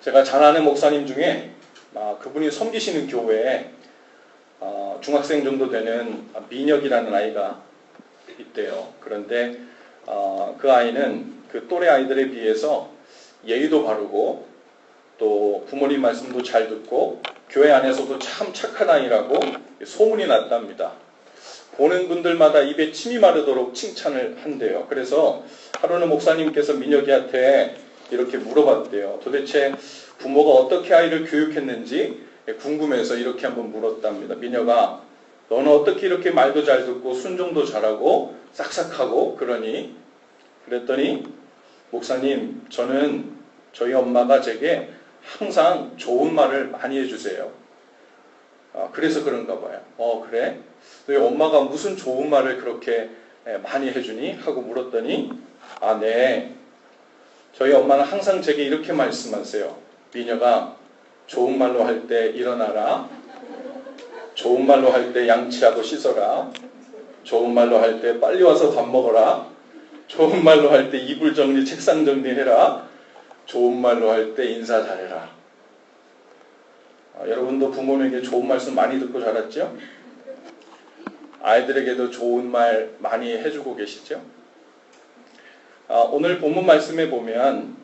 제가 잘 아는 목사님 중에 그분이 섬기시는 교회에 중학생 정도 되는 민혁이라는 아이가 있대요. 그런데 그 아이는 그 또래 아이들에 비해서 예의도 바르고 또 부모님 말씀도 잘 듣고 교회 안에서도 참 착한 아이라고 소문이 났답니다. 보는 분들마다 입에 침이 마르도록 칭찬을 한대요. 그래서 하루는 목사님께서 민혁이한테 이렇게 물어봤대요. 도대체 부모가 어떻게 아이를 교육했는지 궁금해서 이렇게 한번 물었답니다. 민혁아, 너는 어떻게 이렇게 말도 잘 듣고 순종도 잘하고 싹싹하고 그러니? 그랬더니 목사님, 저는 저희 엄마가 제게 항상 좋은 말을 많이 해주세요. 그래서 그런가 봐요. 그래? 너희 엄마가 무슨 좋은 말을 그렇게 많이 해주니? 하고 물었더니 네. 저희 엄마는 항상 제게 이렇게 말씀하세요. 민혁아, 좋은 말로 할 때 일어나라. 좋은 말로 할 때 양치하고 씻어라. 좋은 말로 할 때 빨리 와서 밥 먹어라. 좋은 말로 할 때 이불 정리, 책상 정리해라. 좋은 말로 할 때 인사 잘해라. 여러분도 부모님에게 좋은 말씀 많이 듣고 자랐죠? 아이들에게도 좋은 말 많이 해주고 계시죠? 오늘 본문 말씀에 보면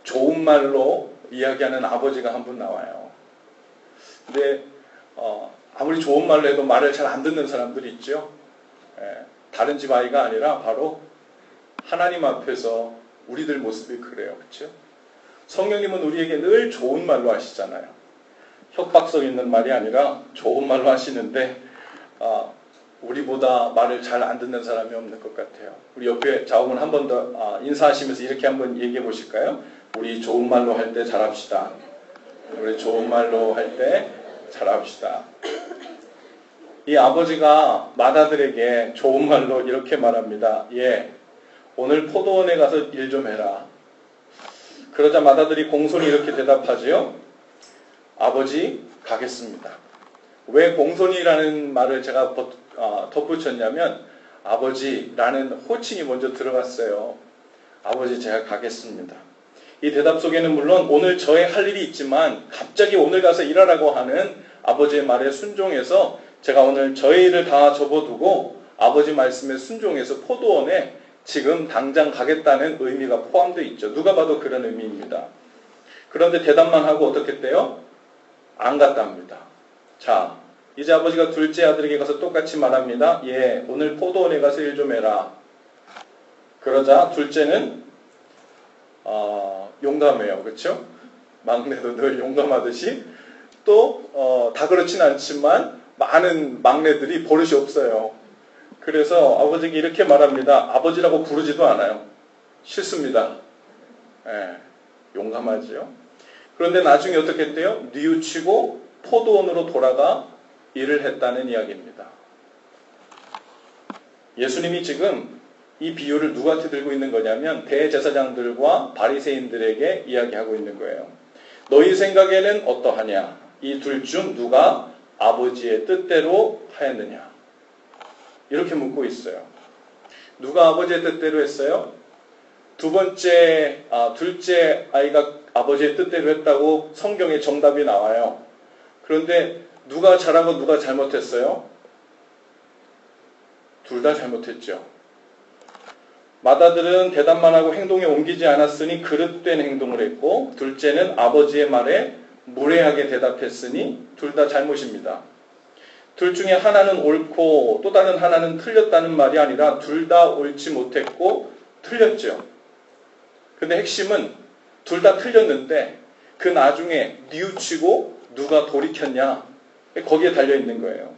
좋은 말로 이야기하는 아버지가 한 분 나와요. 근데 아무리 좋은 말로 해도 말을 잘 안 듣는 사람들이 있죠. 다른 집 아이가 아니라 바로 하나님 앞에서 우리들 모습이 그래요. 그렇죠? 성령님은 우리에게 늘 좋은 말로 하시잖아요. 협박성 있는 말이 아니라 좋은 말로 하시는데 우리보다 말을 잘 안 듣는 사람이 없는 것 같아요. 우리 옆에 자오문 한 번 더 인사하시면서 이렇게 한번 얘기해 보실까요? 우리 좋은 말로 할 때 잘합시다. 우리 좋은 말로 할 때 잘합시다. 이 아버지가 맏아들에게 좋은 말로 이렇게 말합니다. 오늘 포도원에 가서 일 좀 해라. 그러자 맏아들이 공손히 이렇게 대답하지요. 아버지, 가겠습니다. 왜 공손이라는 말을 제가 덧붙였냐면 아버지라는 호칭이 먼저 들어갔어요. 아버지, 제가 가겠습니다. 이 대답 속에는 물론 오늘 저의 할 일이 있지만 갑자기 오늘 가서 일하라고 하는 아버지의 말에 순종해서 제가 오늘 저의 일을 다 접어두고 아버지 말씀에 순종해서 포도원에 지금 당장 가겠다는 의미가 포함되어 있죠. 누가 봐도 그런 의미입니다. 그런데 대답만 하고 어떻게 했대요? 안 갔답니다. 자, 이제 아버지가 둘째 아들에게 가서 똑같이 말합니다. 오늘 포도원에 가서 일 좀 해라. 그러자 둘째는 용감해요. 그렇죠? 막내도 늘 용감하듯이 또 다 그렇진 않지만 많은 막내들이 버릇이 없어요. 그래서 아버지에게 이렇게 말합니다. 아버지라고 부르지도 않아요. 싫습니다. 용감하죠. 그런데 나중에 어떻게 했대요? 뉘우치고 포도원으로 돌아가 일을 했다는 이야기입니다. 예수님이 지금 이 비유를 누구한테 들고 있는 거냐면 대제사장들과 바리새인들에게 이야기하고 있는 거예요. 너희 생각에는 어떠하냐? 이 둘 중 누가 아버지의 뜻대로 하였느냐? 이렇게 묻고 있어요. 누가 아버지의 뜻대로 했어요? 둘째 아이가 아버지의 뜻대로 했다고 성경에 정답이 나와요. 그런데 누가 잘하고 누가 잘못했어요? 둘 다 잘못했죠. 맏아들은 대답만 하고 행동에 옮기지 않았으니 그릇된 행동을 했고 둘째는 아버지의 말에 무례하게 대답했으니 둘 다 잘못입니다. 둘 중에 하나는 옳고 또 다른 하나는 틀렸다는 말이 아니라 둘 다 옳지 못했고 틀렸죠. 근데 핵심은 둘 다 틀렸는데 그 나중에 뉘우치고 누가 돌이켰냐 거기에 달려있는 거예요.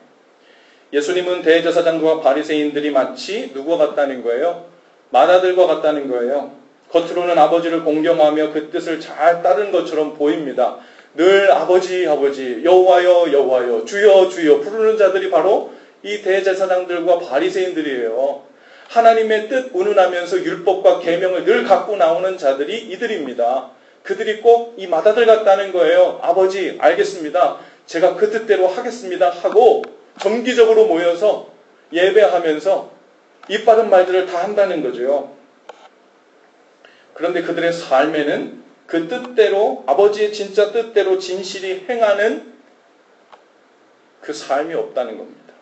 예수님은 대제사장과 바리새인들이 마치 누구와 같다는 거예요? 맏아들과 같다는 거예요. 겉으로는 아버지를 공경하며 그 뜻을 잘 따른 것처럼 보입니다. 늘 아버지 아버지 여호와여 여호와여 주여 주여 부르는 자들이 바로 이 대제사장들과 바리새인들이에요. 하나님의 뜻 운운하면서 율법과 계명을 늘 갖고 나오는 자들이 이들입니다. 그들이 꼭 이 맏아들 같다는 거예요. 아버지 알겠습니다. 제가 그 뜻대로 하겠습니다 하고 정기적으로 모여서 예배하면서 입 바른 말들을 다 한다는 거죠. 그런데 그들의 삶에는 그 뜻대로, 아버지의 진짜 뜻대로 진실이 행하는 그 삶이 없다는 겁니다.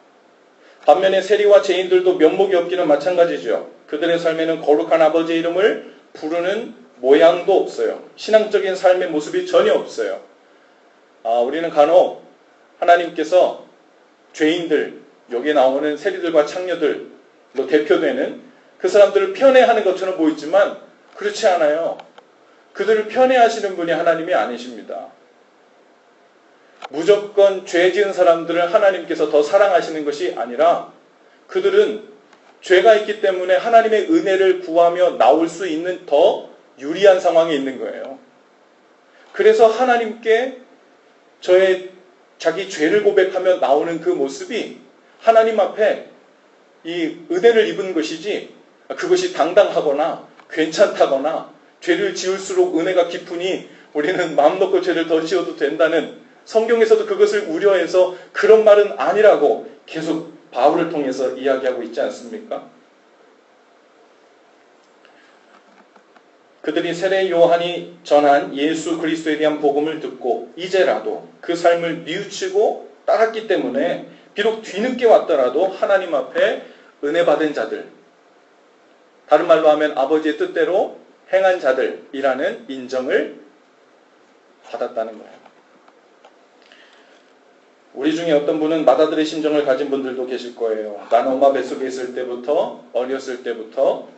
반면에 세리와 죄인들도 면목이 없기는 마찬가지죠. 그들의 삶에는 거룩한 아버지의 이름을 부르는 모양도 없어요. 신앙적인 삶의 모습이 전혀 없어요. 우리는 간혹 하나님께서 죄인들, 여기에 나오는 세리들과 창녀들로 대표되는 그 사람들을 편애하는 것처럼 보이지만 그렇지 않아요. 그들을 편애하시는 분이 하나님이 아니십니다. 무조건 죄 지은 사람들을 하나님께서 더 사랑하시는 것이 아니라 그들은 죄가 있기 때문에 하나님의 은혜를 구하며 나올 수 있는 더 유리한 상황에 있는 거예요. 그래서 하나님께 자기 죄를 고백하며 나오는 그 모습이 하나님 앞에 이 은혜를 입은 것이지 그것이 당당하거나 괜찮다거나 죄를 지을수록 은혜가 깊으니 우리는 마음 놓고 죄를 더 지어도 된다는, 성경에서도 그것을 우려해서 그런 말은 아니라고 계속 바울을 통해서 이야기하고 있지 않습니까? 그들이 세례 요한이 전한 예수 그리스도에 대한 복음을 듣고 이제라도 그 삶을 뉘우치고 따랐기 때문에 비록 뒤늦게 왔더라도 하나님 앞에 은혜 받은 자들, 다른 말로 하면 아버지의 뜻대로 행한 자들이라는 인정을 받았다는 거예요. 우리 중에 어떤 분은 맏아들의 심정을 가진 분들도 계실 거예요. 나는 엄마 뱃속에 있을 때부터, 어렸을 때부터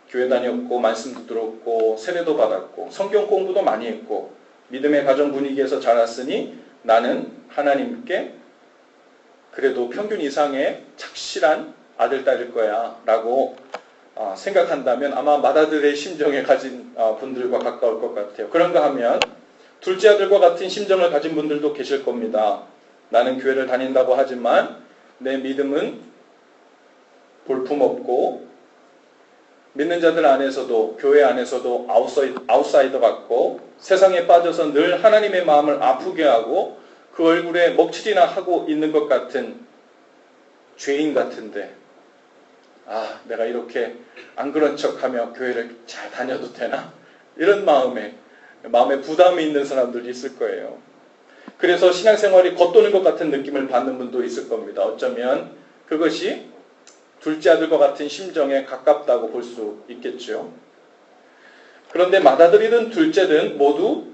교회 다녔고 말씀도 들었고 세례도 받았고 성경 공부도 많이 했고 믿음의 가정 분위기에서 자랐으니 나는 하나님께 그래도 평균 이상의 착실한 아들, 딸일 거야 라고 생각한다면 아마 맏아들의 심정에 가진 분들과 가까울 것 같아요. 그런가 하면 둘째 아들과 같은 심정을 가진 분들도 계실 겁니다. 나는 교회를 다닌다고 하지만 내 믿음은 볼품없고 믿는 자들 안에서도 교회 안에서도 아웃사이더 같고 세상에 빠져서 늘 하나님의 마음을 아프게 하고 그 얼굴에 먹칠이나 하고 있는 것 같은 죄인 같은데 내가 이렇게 안 그런 척하며 교회를 잘 다녀도 되나? 이런 마음에 부담이 있는 사람들이 있을 거예요. 그래서 신앙생활이 겉도는 것 같은 느낌을 받는 분도 있을 겁니다. 어쩌면 그것이 둘째 아들과 같은 심정에 가깝다고 볼 수 있겠죠. 그런데 맏아들이든 둘째든 모두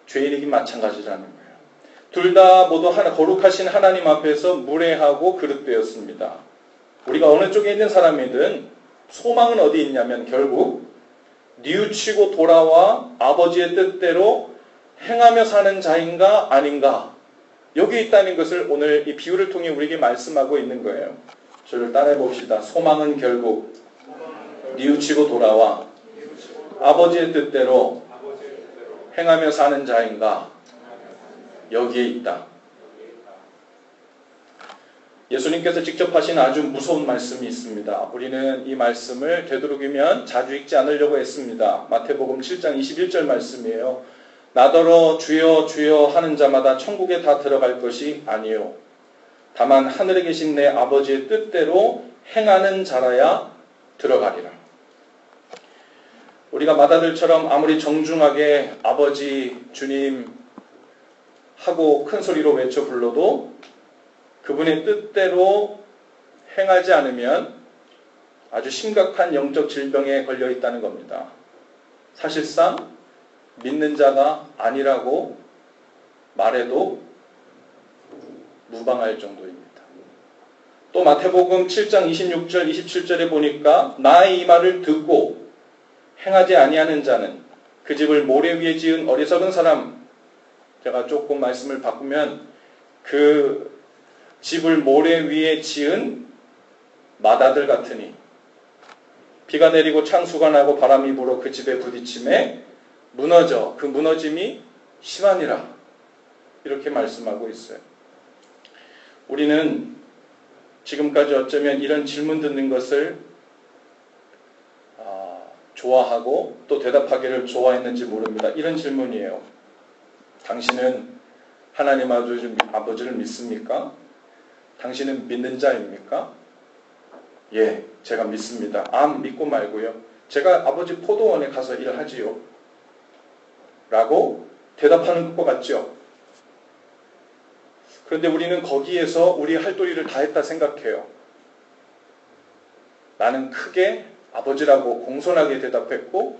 죄인이긴 마찬가지라는 거예요. 둘 다 모두 거룩하신 하나님 앞에서 무례하고 그릇되었습니다. 우리가 어느 쪽에 있는 사람이든 소망은 어디 있냐면 결국 뉘우치고 돌아와 아버지의 뜻대로 행하며 사는 자인가 아닌가, 여기 있다는 것을 오늘 이 비유를 통해 우리에게 말씀하고 있는 거예요. 저를 따라해 봅시다. 소망은 결국 뉘우치고 돌아와 아버지의 뜻대로 행하며 사는 자인가, 여기에 있다. 예수님께서 직접 하신 아주 무서운 말씀이 있습니다. 우리는 이 말씀을 되도록이면 자주 읽지 않으려고 했습니다. 마태복음 7장 21절 말씀이에요. 나더러 주여 주여 하는 자마다 천국에 다 들어갈 것이 아니요 다만 하늘에 계신 내 아버지의 뜻대로 행하는 자라야 들어가리라. 우리가 맏아들처럼 아무리 정중하게 아버지 주님 하고 큰 소리로 외쳐 불러도 그분의 뜻대로 행하지 않으면 아주 심각한 영적 질병에 걸려 있다는 겁니다. 사실상 믿는 자가 아니라고 말해도 무방할 정도입니다. 또 마태복음 7장 26절 27절에 보니까 나의 이 말을 듣고 행하지 아니하는 자는 그 집을 모래 위에 지은 어리석은 사람, 제가 조금 말씀을 바꾸면 그 집을 모래 위에 지은 맏아들 같으니 비가 내리고 창수가 나고 바람이 불어 그 집에 부딪힘에 무너져 그 무너짐이 심하니라, 이렇게 말씀하고 있어요. 우리는 지금까지 어쩌면 이런 질문 듣는 것을 좋아하고 또 대답하기를 좋아했는지 모릅니다. 이런 질문이에요. 당신은 하나님 아버지를 믿습니까? 당신은 믿는 자입니까? 예, 제가 믿습니다. 믿고 말고요. 제가 아버지 포도원에 가서 일하지요. 라고 대답하는 것 같죠. 그런데 우리는 거기에서 우리 할 도리를 다 했다 생각해요. 나는 크게 아버지라고 공손하게 대답했고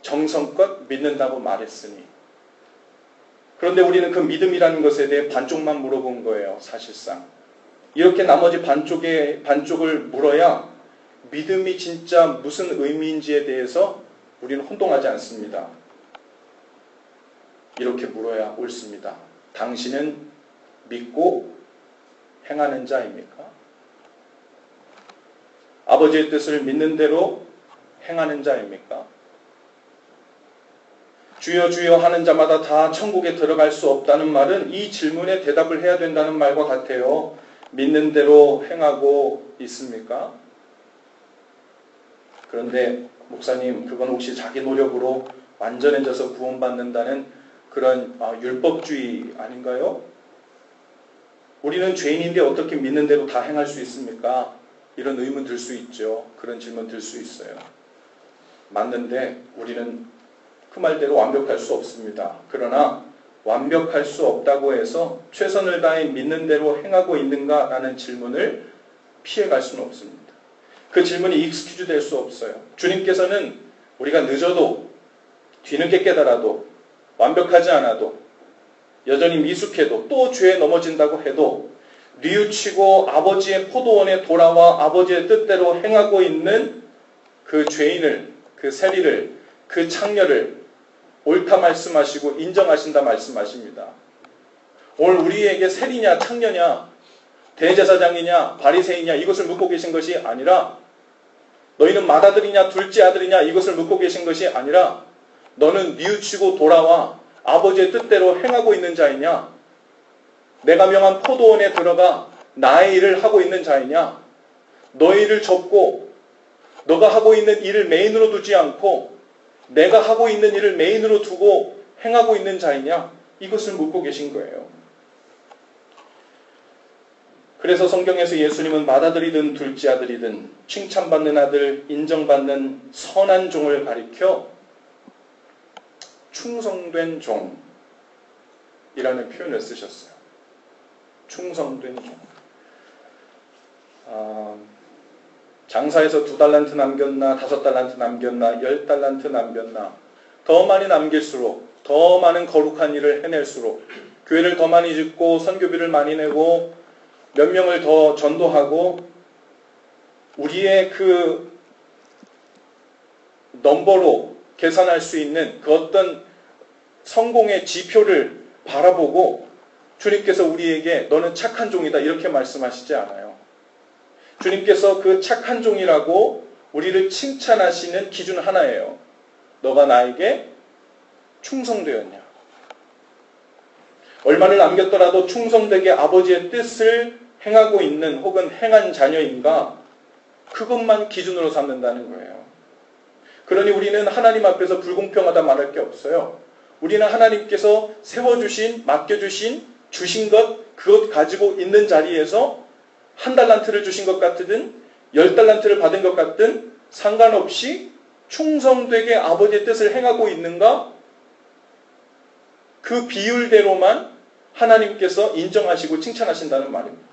정성껏 믿는다고 말했으니. 그런데 우리는 그 믿음이라는 것에 대해 반쪽만 물어본 거예요. 사실상. 이렇게 나머지 반쪽을 물어야 믿음이 진짜 무슨 의미인지에 대해서 우리는 혼동하지 않습니다. 이렇게 물어야 옳습니다. 당신은 믿고 행하는 자입니까? 아버지의 뜻을 믿는 대로 행하는 자입니까? 주여 주여 하는 자마다 다 천국에 들어갈 수 없다는 말은 이 질문에 대답을 해야 된다는 말과 같아요. 믿는 대로 행하고 있습니까? 그런데 목사님, 그건 혹시 자기 노력으로 완전해져서 구원받는다는 그런 율법주의 아닌가요? 우리는 죄인인데 어떻게 믿는 대로 다 행할 수 있습니까? 이런 의문 들 수 있죠. 그런 질문 들 수 있어요. 맞는데 우리는 그 말대로 완벽할 수 없습니다. 그러나 완벽할 수 없다고 해서 최선을 다해 믿는 대로 행하고 있는가라는 질문을 피해갈 수는 없습니다. 그 질문이 익스큐즈 될 수 없어요. 주님께서는 우리가 늦어도 뒤늦게 깨달아도 완벽하지 않아도 여전히 미숙해도 또 죄에 넘어진다고 해도 뉘우치고 아버지의 포도원에 돌아와 아버지의 뜻대로 행하고 있는 그 죄인을, 그 세리를, 그 창녀를 옳다 말씀하시고 인정하신다 말씀하십니다. 오늘 우리에게 세리냐 창녀냐 대제사장이냐 바리새이냐 이것을 묻고 계신 것이 아니라 너희는 맏아들이냐 둘째 아들이냐 이것을 묻고 계신 것이 아니라 너는 뉘우치고 돌아와 아버지의 뜻대로 행하고 있는 자이냐 내가 명한 포도원에 들어가 나의 일을 하고 있는 자이냐 너희를 접고 너가 하고 있는 일을 메인으로 두지 않고 내가 하고 있는 일을 메인으로 두고 행하고 있는 자이냐 이것을 묻고 계신 거예요. 그래서 성경에서 예수님은 맏아들이든 둘째 아들이든 칭찬받는 아들, 인정받는 선한 종을 가리켜 충성된 종이라는 표현을 쓰셨어요. 충성된 종. 장사에서 2달란트 남겼나 5달란트 남겼나 10달란트 남겼나 더 많이 남길수록 더 많은 거룩한 일을 해낼수록 교회를 더 많이 짓고 선교비를 많이 내고 몇 명을 더 전도하고 우리의 그 넘버로 계산할 수 있는 그 어떤 성공의 지표를 바라보고 주님께서 우리에게 너는 착한 종이다 이렇게 말씀하시지 않아요. 주님께서 그 착한 종이라고 우리를 칭찬하시는 기준 하나예요. 너가 나에게 충성되었냐. 얼마를 남겼더라도 충성되게 아버지의 뜻을 행하고 있는 혹은 행한 자녀인가 그것만 기준으로 삼는다는 거예요. 그러니 우리는 하나님 앞에서 불공평하다 말할 게 없어요. 우리는 하나님께서 세워주신 맡겨주신 주신 것 그것 가지고 있는 자리에서 1달란트를 주신 것 같든 10달란트를 받은 것 같든 상관없이 충성되게 아버지의 뜻을 행하고 있는가 그 비율대로만 하나님께서 인정하시고 칭찬하신다는 말입니다.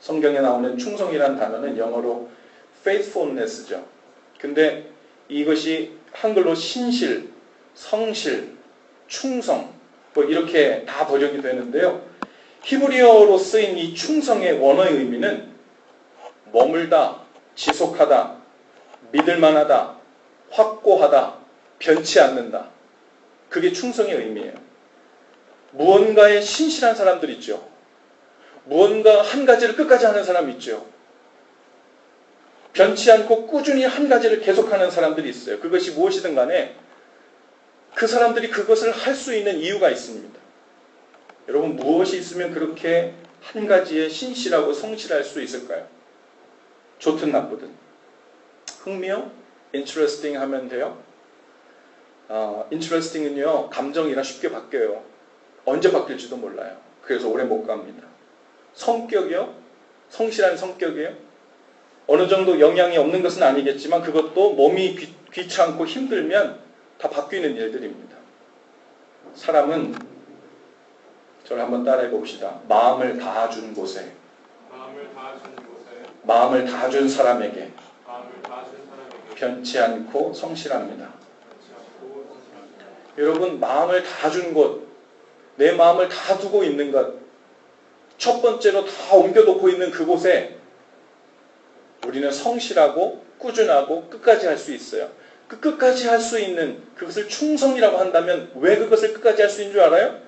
성경에 나오는 충성이라는 단어는 영어로 faithfulness죠. 근데 이것이 한글로 신실, 성실, 충성 뭐 이렇게 다 번역이 되는데요. 히브리어로 쓰인 이 충성의 원어의 의미는 머물다, 지속하다, 믿을만하다, 확고하다, 변치 않는다. 그게 충성의 의미예요. 무언가에 신실한 사람들 있죠. 무언가 한 가지를 끝까지 하는 사람 있죠. 변치 않고 꾸준히 한 가지를 계속하는 사람들이 있어요. 그것이 무엇이든 간에 그 사람들이 그것을 할 수 있는 이유가 있습니다. 여러분 무엇이 있으면 그렇게 한 가지에 신실하고 성실할 수 있을까요? 좋든 나쁘든. 흥미요? interesting 하면 돼요. interesting은요 감정이라 쉽게 바뀌어요. 언제 바뀔지도 몰라요. 그래서 오래 못 갑니다. 성격이요? 성실한 성격이에요? 어느 정도 영향이 없는 것은 아니겠지만 그것도 몸이 귀찮고 힘들면 다 바뀌는 일들입니다. 사람은 저를 한번 따라해 봅시다. 마음을 다 준 곳에, 마음을 다 준 사람에게 변치 않고 성실합니다. 여러분, 마음을 다 준 곳, 내 마음을 다 두고 있는 것, 첫 번째로 다 옮겨놓고 있는 그곳에 우리는 성실하고 꾸준하고 끝까지 할 수 있어요. 그 끝까지 할 수 있는 그것을 충성이라고 한다면 왜 그것을 끝까지 할 수 있는 줄 알아요?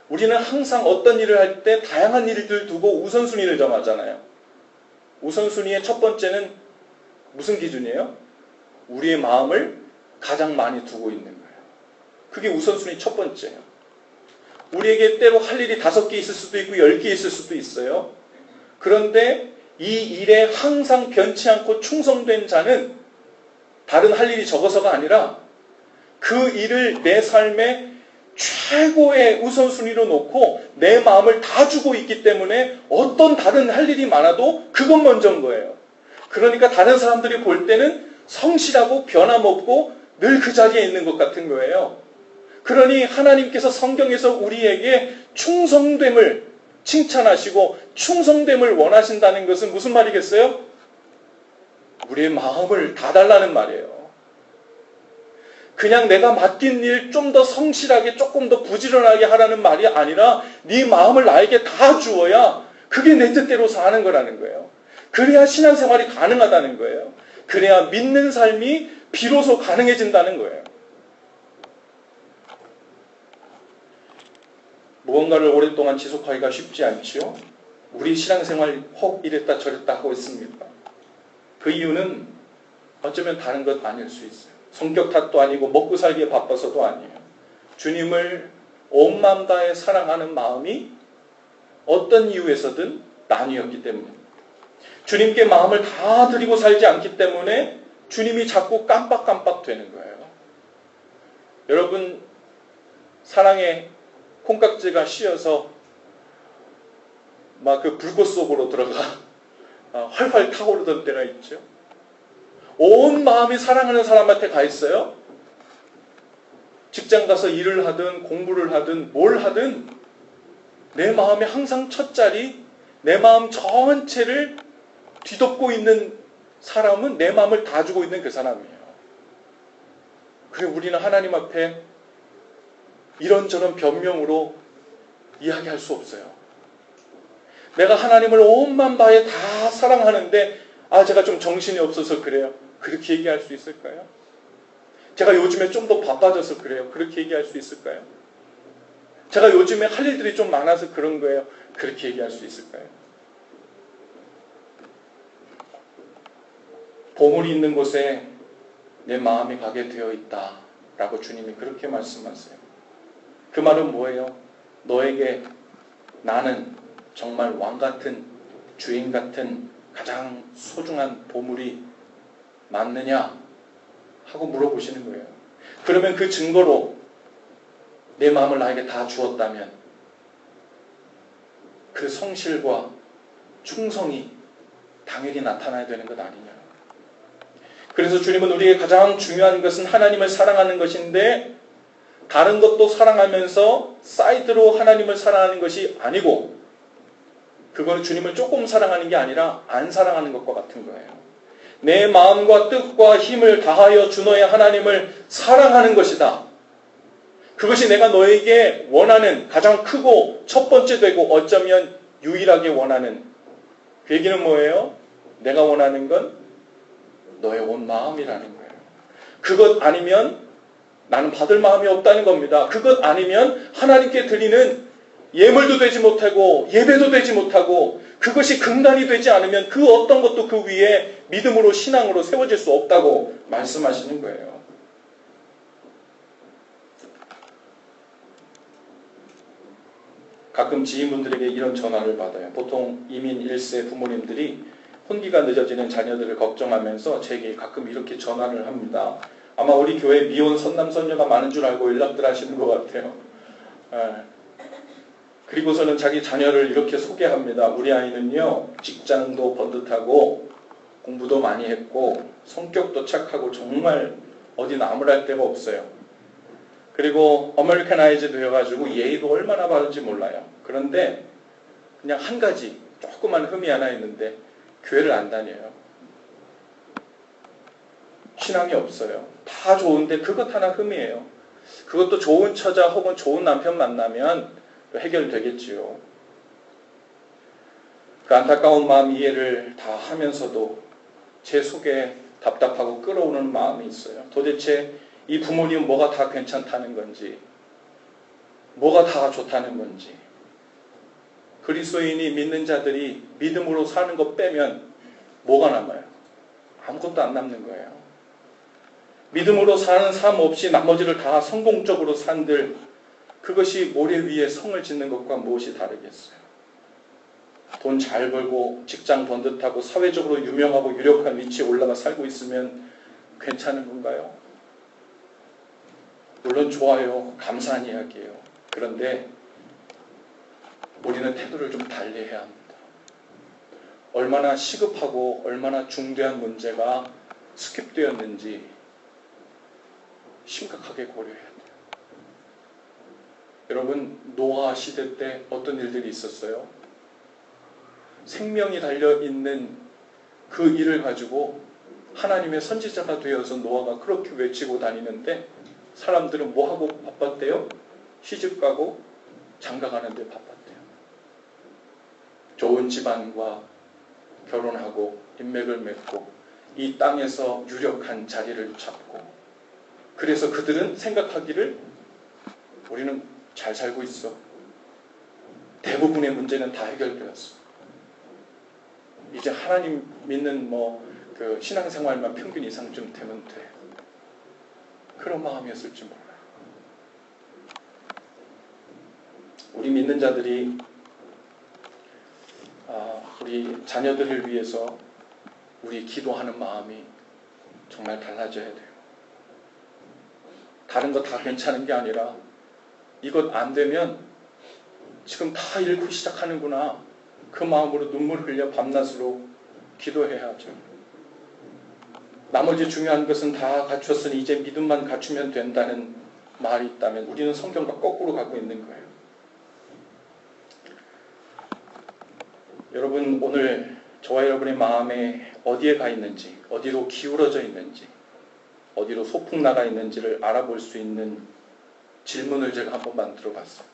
우리는 항상 어떤 일을 할 때 다양한 일들 두고 우선순위를 정하잖아요. 우선순위의 첫 번째는 무슨 기준이에요? 우리의 마음을 가장 많이 두고 있는 거예요. 그게 우선순위 첫 번째예요. 우리에게 때로 할 일이 5개 있을 수도 있고 10개 있을 수도 있어요. 그런데 이 일에 항상 변치 않고 충성된 자는 다른 할 일이 적어서가 아니라 그 일을 내 삶의 최고의 우선순위로 놓고 내 마음을 다 주고 있기 때문에 어떤 다른 할 일이 많아도 그것 먼저인 거예요. 그러니까 다른 사람들이 볼 때는 성실하고 변함없고 늘 그 자리에 있는 것 같은 거예요. 그러니 하나님께서 성경에서 우리에게 충성됨을 칭찬하시고 충성됨을 원하신다는 것은 무슨 말이겠어요? 우리의 마음을 다 달라는 말이에요. 그냥 내가 맡긴 일 좀 더 성실하게 조금 더 부지런하게 하라는 말이 아니라 네 마음을 나에게 다 주어야 그게 내 뜻대로 사는 거라는 거예요. 그래야 신앙생활이 가능하다는 거예요. 그래야 믿는 삶이 비로소 가능해진다는 거예요. 무언가를 오랫동안 지속하기가 쉽지 않지요. 우리 신앙생활 혹 이랬다 저랬다 하고 있습니다. 그 이유는 어쩌면 다른 것 아닐 수 있어요. 성격 탓도 아니고 먹고 살기에 바빠서도 아니에요. 주님을 온 마음 다해 사랑하는 마음이 어떤 이유에서든 나뉘었기 때문입니다. 주님께 마음을 다 드리고 살지 않기 때문에 주님이 자꾸 깜빡깜빡 되는 거예요. 여러분, 사랑의 콩깍지가 씌어서 막 그 불꽃 속으로 들어가 활활 타오르던 때가 있죠. 온 마음이 사랑하는 사람한테 가 있어요. 직장 가서 일을 하든 공부를 하든 뭘 하든 내 마음에 항상 첫 자리, 내 마음 전체를 뒤덮고 있는 사람은 내 마음을 다 주고 있는 그 사람이에요. 그리고 우리는 하나님 앞에 이런저런 변명으로 이야기할 수 없어요. 내가 하나님을 온 마음 다해 다 사랑하는데 제가 좀 정신이 없어서 그래요. 그렇게 얘기할 수 있을까요? 제가 요즘에 좀 더 바빠져서 그래요. 그렇게 얘기할 수 있을까요? 제가 요즘에 할 일들이 좀 많아서 그런 거예요. 그렇게 얘기할 수 있을까요? 보물이 있는 곳에 내 마음이 가게 되어 있다 라고 주님이 그렇게 말씀하세요. 그 말은 뭐예요? 너에게 나는 정말 왕 같은 주인 같은 가장 소중한 보물이 맞느냐 하고 물어보시는 거예요. 그러면 그 증거로 내 마음을 나에게 다 주었다면 그 성실과 충성이 당연히 나타나야 되는 것 아니냐. 그래서 주님은 우리의 가장 중요한 것은 하나님을 사랑하는 것인데 다른 것도 사랑하면서 사이드로 하나님을 사랑하는 것이 아니고 그건 주님을 조금 사랑하는 게 아니라 안 사랑하는 것과 같은 거예요. 내 마음과 뜻과 힘을 다하여 주 너의 하나님을 사랑하는 것이다. 그것이 내가 너에게 원하는 가장 크고 첫 번째 되고 어쩌면 유일하게 원하는 그 얘기는 뭐예요? 내가 원하는 건 너의 온 마음이라는 거예요. 그것 아니면 나는 받을 마음이 없다는 겁니다. 그것 아니면 하나님께 드리는 예물도 되지 못하고 예배도 되지 못하고 그것이 근간이 되지 않으면 그 어떤 것도 그 위에 믿음으로 신앙으로 세워질 수 없다고 말씀하시는 거예요. 가끔 지인분들에게 이런 전화를 받아요. 보통 이민 1세 부모님들이 혼기가 늦어지는 자녀들을 걱정하면서 제게 가끔 이렇게 전화를 합니다. 아마 우리 교회 미혼 선남 선녀가 많은 줄 알고 연락들 하시는 것 같아요. 그리고서는 자기 자녀를 이렇게 소개합니다. 우리 아이는요, 직장도 번듯하고 공부도 많이 했고 성격도 착하고 정말 어디 나무랄 데가 없어요. 그리고 아메리카나이즈 되어가지고 예의도 얼마나 바른지 몰라요. 그런데 그냥 한 가지 조그만 흠이 하나 있는데 교회를 안 다녀요. 신앙이 없어요. 다 좋은데 그것 하나 흠이에요. 그것도 좋은 처자 혹은 좋은 남편 만나면 해결되겠지요. 그 안타까운 마음 이해를 다 하면서도 제 속에 답답하고 끓어오는 마음이 있어요. 도대체 이 부모님은 뭐가 다 괜찮다는 건지, 뭐가 다 좋다는 건지. 그리스도인이 믿는 자들이 믿음으로 사는 것 빼면 뭐가 남아요? 아무것도 안 남는 거예요. 믿음으로 사는 삶 없이 나머지를 다 성공적으로 산들, 그것이 모래 위에 성을 짓는 것과 무엇이 다르겠어요? 돈 잘 벌고 직장 번듯하고 사회적으로 유명하고 유력한 위치에 올라가 살고 있으면 괜찮은 건가요? 물론 좋아요. 감사한 이야기예요. 그런데 우리는 태도를 좀 달리해야 합니다. 얼마나 시급하고 얼마나 중대한 문제가 스킵되었는지 심각하게 고려해야 돼요. 여러분, 노아 시대 때 어떤 일들이 있었어요? 생명이 달려있는 그 일을 가지고 하나님의 선지자가 되어서 노아가 그렇게 외치고 다니는데 사람들은 뭐하고 바빴대요? 시집가고 장가가는데 바빴대요. 좋은 집안과 결혼하고 인맥을 맺고 이 땅에서 유력한 자리를 잡고, 그래서 그들은 생각하기를 우리는 잘 살고 있어. 대부분의 문제는 다 해결되었어. 이제 하나님 믿는 그 신앙생활만 평균 이상쯤 되면 돼. 그런 마음이었을지 몰라요. 우리 믿는 자들이 우리 자녀들을 위해서 우리 기도하는 마음이 정말 달라져야 돼요. 다른 거 다 괜찮은 게 아니라 이것 안 되면 지금 다 잃고 시작하는구나. 그 마음으로 눈물 흘려 밤낮으로 기도해야 하죠. 나머지 중요한 것은 다 갖췄으니 이제 믿음만 갖추면 된다는 말이 있다면 우리는 성경과 거꾸로 가고 있는 거예요. 여러분, 오늘 저와 여러분의 마음에 어디에 가 있는지, 어디로 기울어져 있는지, 어디로 소풍 나가 있는지를 알아볼 수 있는 질문을 제가 한번 만들어 봤어요.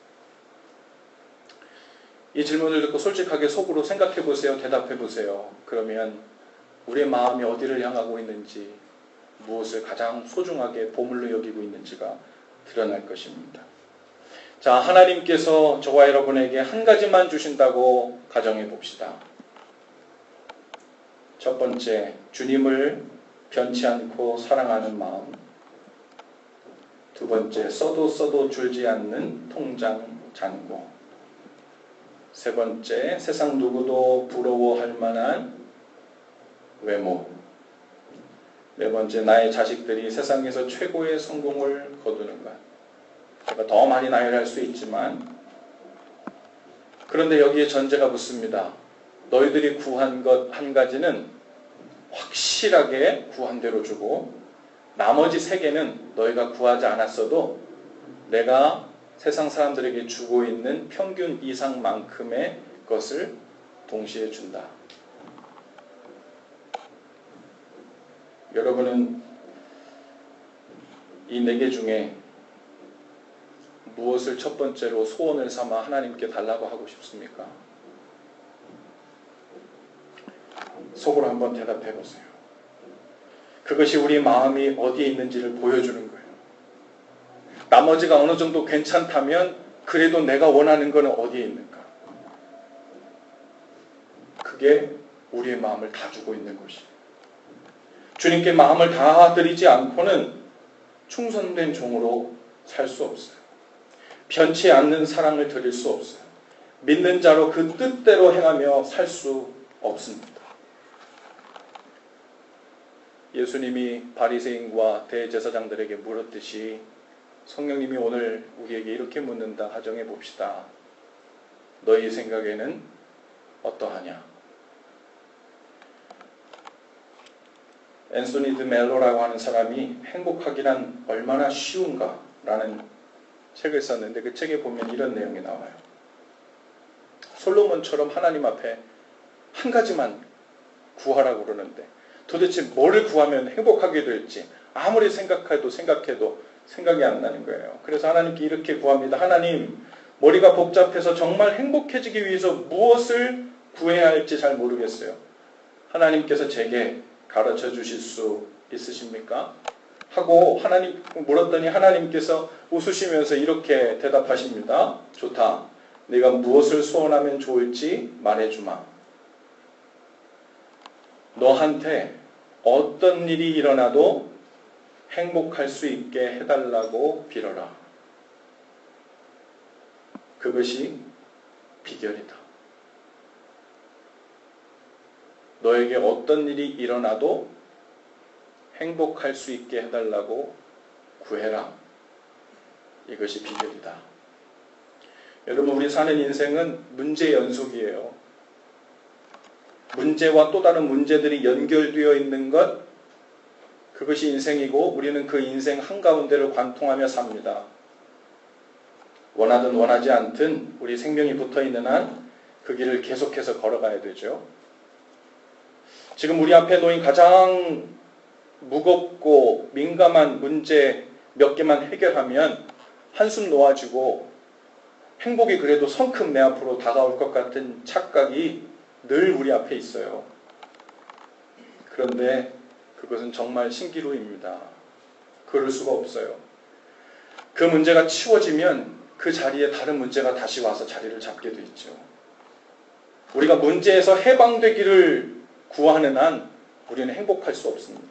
이 질문을 듣고 솔직하게 속으로 생각해 보세요. 대답해 보세요. 그러면 우리의 마음이 어디를 향하고 있는지, 무엇을 가장 소중하게 보물로 여기고 있는지가 드러날 것입니다. 자, 하나님께서 저와 여러분에게 한 가지만 주신다고 가정해 봅시다. 첫 번째, 주님을 변치 않고 사랑하는 마음. 두 번째, 써도 줄지 않는 통장 잔고. 세 번째, 세상 누구도 부러워할 만한 외모. 네 번째, 나의 자식들이 세상에서 최고의 성공을 거두는 것. 제가 더 많이 나열할 수 있지만, 그런데 여기에 전제가 붙습니다. 너희들이 구한 것 한 가지는 확실하게 구한 대로 주고, 나머지 세 개는 너희가 구하지 않았어도 내가 세상 사람들에게 주고 있는 평균 이상만큼의 것을 동시에 준다. 여러분은 이 네 개 중에 무엇을 첫 번째로 소원을 삼아 하나님께 달라고 하고 싶습니까? 속으로 한번 대답해 보세요. 그것이 우리 마음이 어디에 있는지를 보여주는 거예요. 나머지가 어느 정도 괜찮다면 그래도 내가 원하는 것은 어디에 있는가? 그게 우리의 마음을 다 주고 있는 것이에요. 주님께 마음을 다 드리지 않고는 충성된 종으로 살 수 없어요. 변치 않는 사랑을 드릴 수 없어요. 믿는 자로 그 뜻대로 행하며 살 수 없습니다. 예수님이 바리새인과 대제사장들에게 물었듯이 성령님이 오늘 우리에게 이렇게 묻는다. 가정해 봅시다. 너희 생각에는 어떠하냐? 앤소니 드 멜로라고 하는 사람이 행복하기란 얼마나 쉬운가 라는 책을 썼는데 그 책에 보면 이런 내용이 나와요. 솔로몬처럼 하나님 앞에 한 가지만 구하라고 그러는데 도대체 뭐를 구하면 행복하게 될지 아무리 생각해도 생각이 안 나는 거예요. 그래서 하나님께 이렇게 구합니다. 하나님, 머리가 복잡해서 정말 행복해지기 위해서 무엇을 구해야 할지 잘 모르겠어요. 하나님께서 제게 가르쳐 주실 수 있으십니까? 하고 하나님 물었더니 하나님께서 웃으시면서 이렇게 대답하십니다. 좋다. 네가 무엇을 소원하면 좋을지 말해주마. 너한테 어떤 일이 일어나도 행복할 수 있게 해달라고 빌어라. 그것이 비결이다. 너에게 어떤 일이 일어나도 행복할 수 있게 해달라고 구해라. 이것이 비결이다. 여러분, 우리 사는 인생은 문제 연속이에요. 문제와 또 다른 문제들이 연결되어 있는 것, 그것이 인생이고 우리는 그 인생 한가운데를 관통하며 삽니다. 원하든 원하지 않든 우리 생명이 붙어있는 한 그 길을 계속해서 걸어가야 되죠. 지금 우리 앞에 놓인 가장 무겁고 민감한 문제 몇 개만 해결하면 한숨 놓아지고 행복이 그래도 성큼 내 앞으로 다가올 것 같은 착각이 늘 우리 앞에 있어요. 그런데 그것은 정말 신기루입니다. 그럴 수가 없어요. 그 문제가 치워지면 그 자리에 다른 문제가 다시 와서 자리를 잡게 돼 있죠. 우리가 문제에서 해방되기를 구하는 한 우리는 행복할 수 없습니다.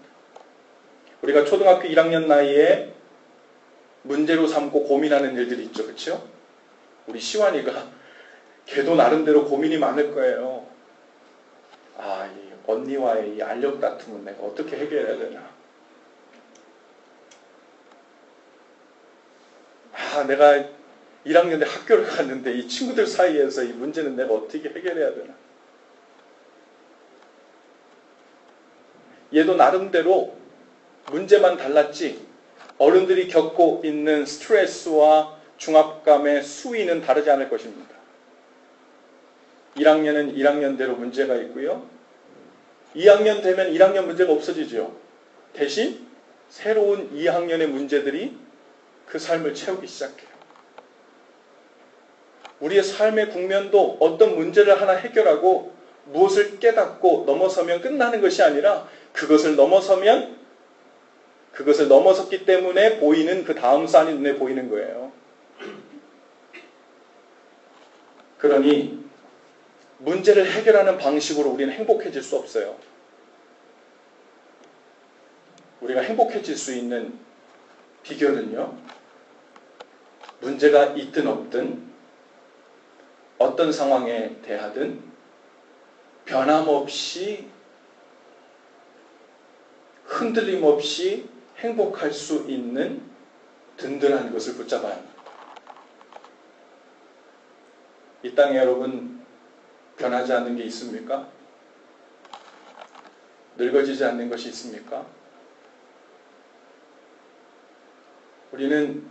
우리가 초등학교 1학년 나이에 문제로 삼고 고민하는 일들이 있죠. 그렇죠? 우리 시완이가 걔도 나름대로 고민이 많을 거예요. 이 언니와의 이 알력 다툼은 내가 어떻게 해결해야 되나? 내가 1학년에 학교를 갔는데 이 친구들 사이에서 이 문제는 내가 어떻게 해결해야 되나? 얘도 나름대로 문제만 달랐지 어른들이 겪고 있는 스트레스와 중압감의 수위는 다르지 않을 것입니다. 1학년은 1학년대로 문제가 있고요. 2학년 되면 1학년 문제가 없어지죠. 대신 새로운 2학년의 문제들이 그 삶을 채우기 시작해요. 우리의 삶의 국면도 어떤 문제를 하나 해결하고 무엇을 깨닫고 넘어서면 끝나는 것이 아니라 그것을 넘어섰기 때문에 보이는 그 다음 산이 눈에 보이는 거예요. 그러니 문제를 해결하는 방식으로 우리는 행복해질 수 없어요. 우리가 행복해질 수 있는 비결은요, 문제가 있든 없든 어떤 상황에 대하든 변함없이 흔들림 없이 행복할 수 있는 든든한 것을 붙잡아야 합니다. 이 땅에 여러분 변하지 않는 게 있습니까? 늙어지지 않는 것이 있습니까? 우리는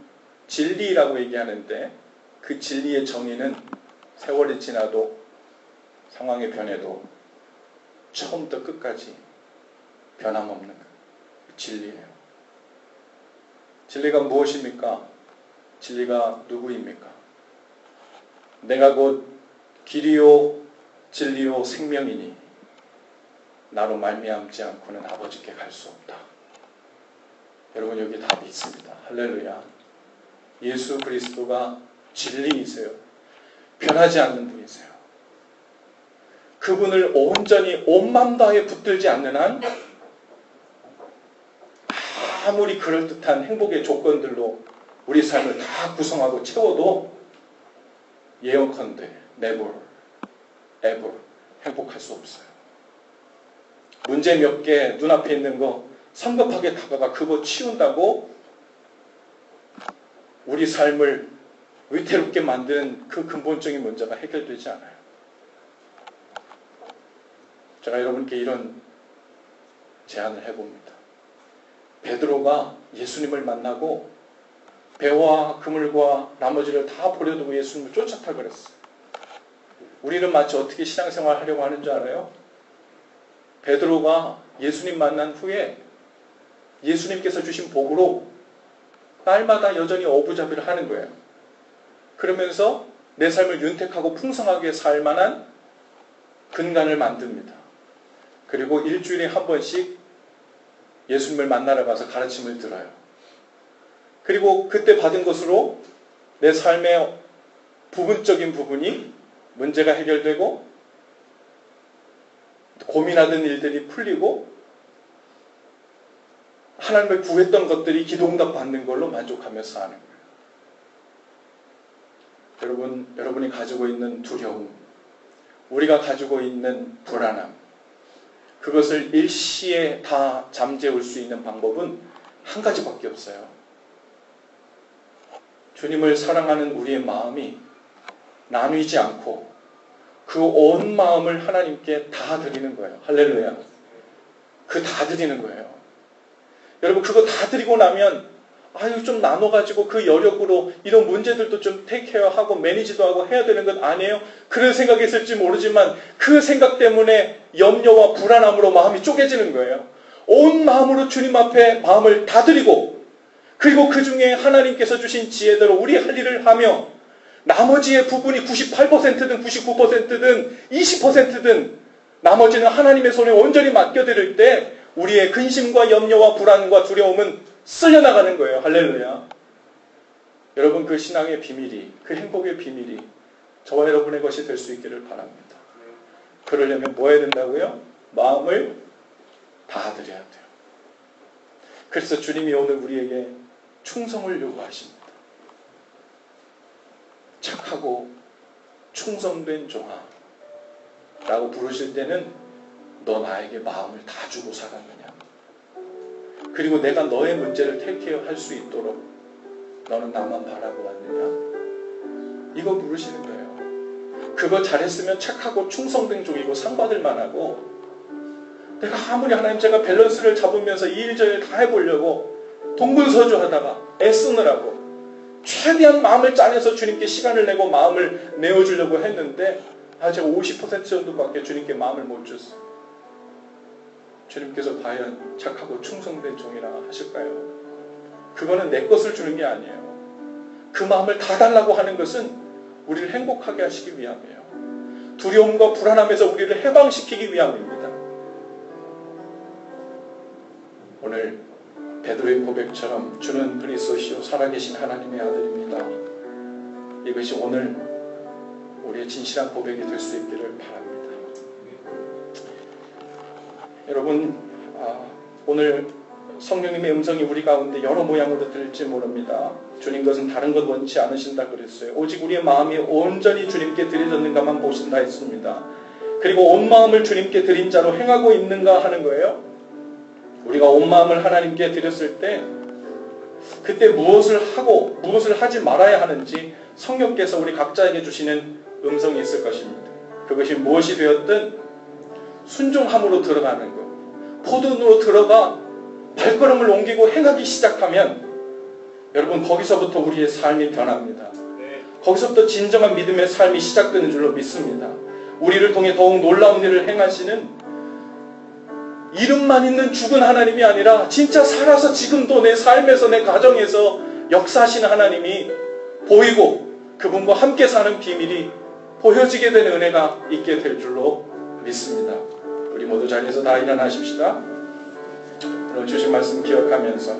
진리라고 얘기하는데 그 진리의 정의는 세월이 지나도 상황이 변해도 처음부터 끝까지 변함없는 것. 진리예요. 진리가 무엇입니까? 진리가 누구입니까? 내가 곧 길이요 진리요 생명이니 나로 말미암지 않고는 아버지께 갈 수 없다. 여러분 여기 답이 있습니다. 할렐루야. 예수 그리스도가 진리이세요. 변하지 않는 분이세요. 그분을 온전히 온 맘 다해 붙들지 않는 한 아무리 그럴듯한 행복의 조건들로 우리 삶을 다 구성하고 채워도 예언컨대 never, ever 행복할 수 없어요. 문제 몇 개 눈앞에 있는 거 성급하게 다가가 그거 치운다고 우리 삶을 위태롭게 만드는 그 근본적인 문제가 해결되지 않아요. 제가 여러분께 이런 제안을 해봅니다. 베드로가 예수님을 만나고 배와 그물과 나머지를 다 버려두고 예수님을 쫓았다 그랬어요. 우리는 마치 어떻게 신앙생활 하려고 하는 줄 알아요? 베드로가 예수님 만난 후에 예수님께서 주신 복으로 날마다 여전히 어부잡이를 하는 거예요. 그러면서 내 삶을 윤택하고 풍성하게 살 만한 근간을 만듭니다. 그리고 일주일에 한 번씩 예수님을 만나러 가서 가르침을 들어요. 그리고 그때 받은 것으로 내 삶의 부분적인 부분이 문제가 해결되고 고민하던 일들이 풀리고 하나님을 구했던 것들이 기도응답 받는 걸로 만족하며 사는 거예요. 여러분이 가지고 있는 두려움, 우리가 가지고 있는 불안함, 그것을 일시에 다 잠재울 수 있는 방법은 한 가지밖에 없어요. 주님을 사랑하는 우리의 마음이 나뉘지 않고 그 온 마음을 하나님께 다 드리는 거예요. 할렐루야. 그 다 드리는 거예요. 여러분 그거 다 드리고 나면 좀 나눠가지고 그 여력으로 이런 문제들도 좀 테이크케어하고 매니지도 하고 해야 되는 것 아니에요? 그런 생각이 있을지 모르지만 그 생각 때문에 염려와 불안함으로 마음이 쪼개지는 거예요. 온 마음으로 주님 앞에 마음을 다 드리고 그리고 그 중에 하나님께서 주신 지혜대로 우리 할 일을 하며 나머지의 부분이 98%든 99%든 20%든 나머지는 하나님의 손에 온전히 맡겨드릴 때 우리의 근심과 염려와 불안과 두려움은 쓸려나가는 거예요. 할렐루야. 여러분 그 신앙의 비밀이, 그 행복의 비밀이 저와 여러분의 것이 될 수 있기를 바랍니다. 그러려면 뭐 해야 된다고요? 마음을 다 드려야 돼요. 그래서 주님이 오늘 우리에게 충성을 요구하십니다. 착하고 충성된 종아 라고 부르실 때는 너 나에게 마음을 다 주고 살았느냐? 그리고 내가 너의 문제를 테이크케어 할 수 있도록 너는 나만 바라고 왔느냐? 이거 물으시는 거예요. 그거 잘했으면 착하고 충성된 종이고 상 받을 만하고 내가 아무리 하나님 제가 밸런스를 잡으면서 이 일 저 일 다 해보려고 동분서주하다가 애쓰느라고 최대한 마음을 짜내서 주님께 시간을 내고 마음을 내어주려고 했는데 제가 50% 정도밖에 주님께 마음을 못 줬어요. 주님께서 과연 착하고 충성된 종이라 하실까요? 그거는 내 것을 주는 게 아니에요. 그 마음을 다 달라고 하는 것은 우리를 행복하게 하시기 위함이에요. 두려움과 불안함에서 우리를 해방시키기 위함입니다. 오늘 베드로의 고백처럼 주는 그리스도시요 살아계신 하나님의 아들입니다. 이것이 오늘 우리의 진실한 고백이 될 수 있기를 바랍니다. 여러분 오늘 성령님의 음성이 우리 가운데 여러 모양으로 들릴지 모릅니다. 주님 것은 다른 것 원치 않으신다 그랬어요. 오직 우리의 마음이 온전히 주님께 드려졌는가만 보신다 했습니다. 그리고 온 마음을 주님께 드린 자로 행하고 있는가 하는 거예요. 우리가 온 마음을 하나님께 드렸을 때 그때 무엇을 하고 무엇을 하지 말아야 하는지 성령께서 우리 각자에게 주시는 음성이 있을 것입니다. 그것이 무엇이 되었든 순종함으로 들어가는 것, 포도원으로 들어가 발걸음을 옮기고 행하기 시작하면 여러분 거기서부터 우리의 삶이 변합니다. 거기서부터 진정한 믿음의 삶이 시작되는 줄로 믿습니다. 우리를 통해 더욱 놀라운 일을 행하시는 이름만 있는 죽은 하나님이 아니라 진짜 살아서 지금도 내 삶에서 내 가정에서 역사하시는 하나님이 보이고 그분과 함께 사는 비밀이 보여지게 되는 은혜가 있게 될 줄로 믿습니다. 우리 모두 자리에서 다 일어나십시다. 오늘 주신 말씀 기억하면서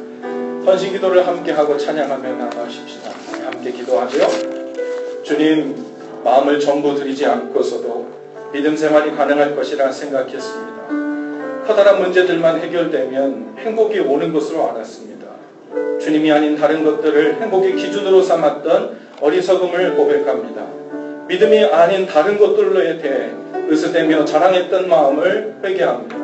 헌신 기도를 함께 하고 찬양하며 나가십시다. 함께 기도하죠. 주님, 마음을 전부 드리지 않고서도 믿음 생활이 가능할 것이라 생각했습니다. 커다란 문제들만 해결되면 행복이 오는 것으로 알았습니다. 주님이 아닌 다른 것들을 행복의 기준으로 삼았던 어리석음을 고백합니다. 믿음이 아닌 다른 것들로에 대해 으스대며 자랑했던 마음을 회개합니다.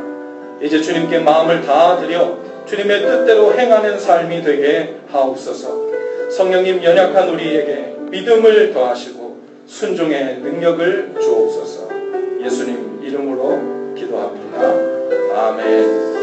이제 주님께 마음을 다 드려 주님의 뜻대로 행하는 삶이 되게 하옵소서. 성령님, 연약한 우리에게 믿음을 더하시고 순종의 능력을 주옵소서. 예수님 이름으로 기도합니다. 아멘.